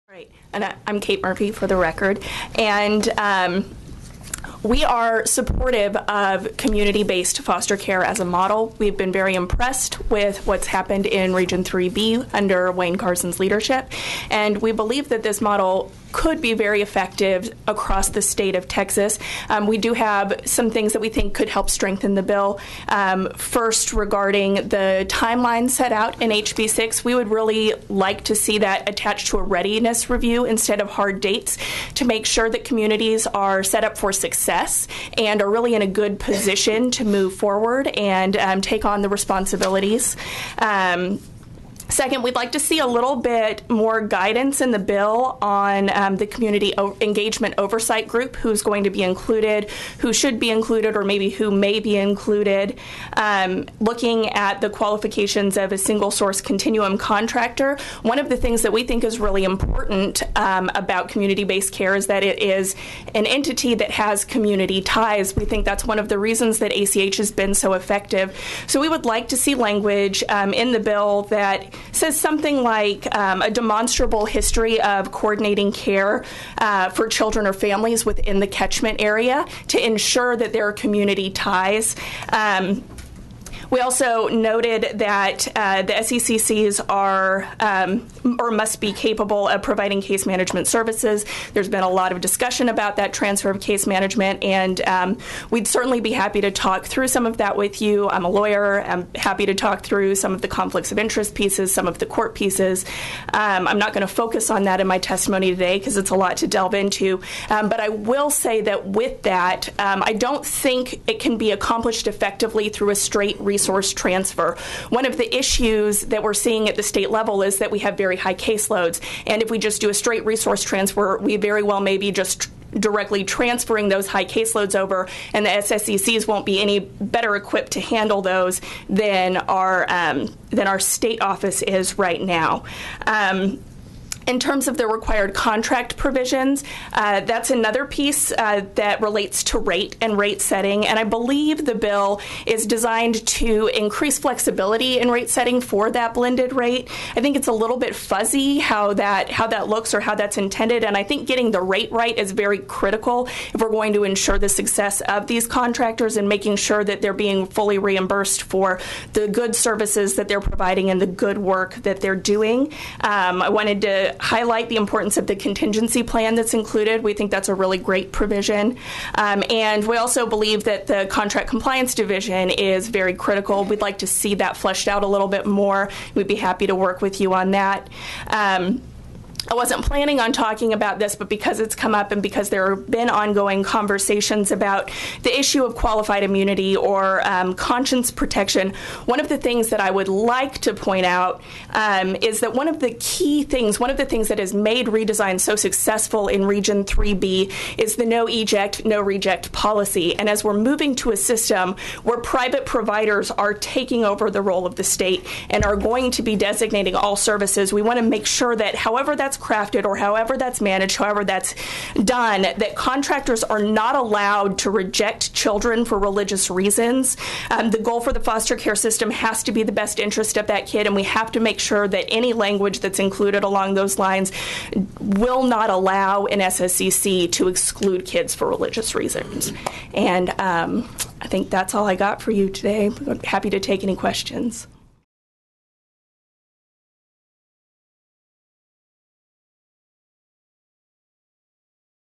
Right, and I'm Kate Murphy for the record, and we are supportive of community-based foster care as a model. We've been very impressed with what's happened in Region 3B under Wayne Carson's leadership, and we believe that this model could be very effective across the state of Texas. We do have some things that we think could help strengthen the bill. First, regarding the timeline set out in HB 6, we would really like to see that attached to a readiness review instead of hard dates to make sure that communities are set up for success and are really in a good position to move forward and take on the responsibilities. Second, we'd like to see a little bit more guidance in the bill on the community engagement oversight group, who's going to be included, who should be included, or maybe who may be included. Looking at the qualifications of a single source continuum contractor, one of the things that we think is really important about community-based care is that it is an entity that has community ties. We think that's one of the reasons that ACH has been so effective. So we would like to see language in the bill that says something like a demonstrable history of coordinating care for children or families within the catchment area to ensure that there are community ties. We also noted that the SECCs are or must be capable of providing case management services. There's been a lot of discussion about that transfer of case management, and we'd certainly be happy to talk through some of that with you. I'm a lawyer. I'm happy to talk through some of the conflicts of interest pieces, some of the court pieces. I'm not going to focus on that in my testimony today because it's a lot to delve into, but I will say that with that, I don't think it can be accomplished effectively through a straight resource transfer. One of the issues that we're seeing at the state level is that we have very high caseloads, and if we just do a straight resource transfer, we very well may be just directly transferring those high caseloads over, and the SSECs won't be any better equipped to handle those than our state office is right now. In terms of the required contract provisions, that's another piece that relates to rate and rate setting, and I believe the bill is designed to increase flexibility in rate setting for that blended rate. I think it's a little bit fuzzy how that looks or how that's intended, and I think getting the rate right is very critical if we're going to ensure the success of these contractors and making sure that they're being fully reimbursed for the good services that they're providing and the good work that they're doing. I wanted to highlight the importance of the contingency plan that's included. We think that's a really great provision. And we also believe that the contract compliance division is very critical. We'd like to see that fleshed out a little bit more. We'd be happy to work with you on that. I wasn't planning on talking about this, but because it's come up and because there have been ongoing conversations about the issue of qualified immunity or conscience protection, one of the things that I would like to point out is that one of the things that has made redesign so successful in Region 3B is the no eject, no reject policy. And as we're moving to a system where private providers are taking over the role of the state and are going to be designating all services, we want to make sure that however that's crafted or however that's managed, however that's done, that contractors are not allowed to reject children for religious reasons. The goal for the foster care system has to be the best interest of that kid, and we have to make sure that any language that's included along those lines will not allow an SSCC to exclude kids for religious reasons. And I think that's all I got for you today. I'm happy to take any questions.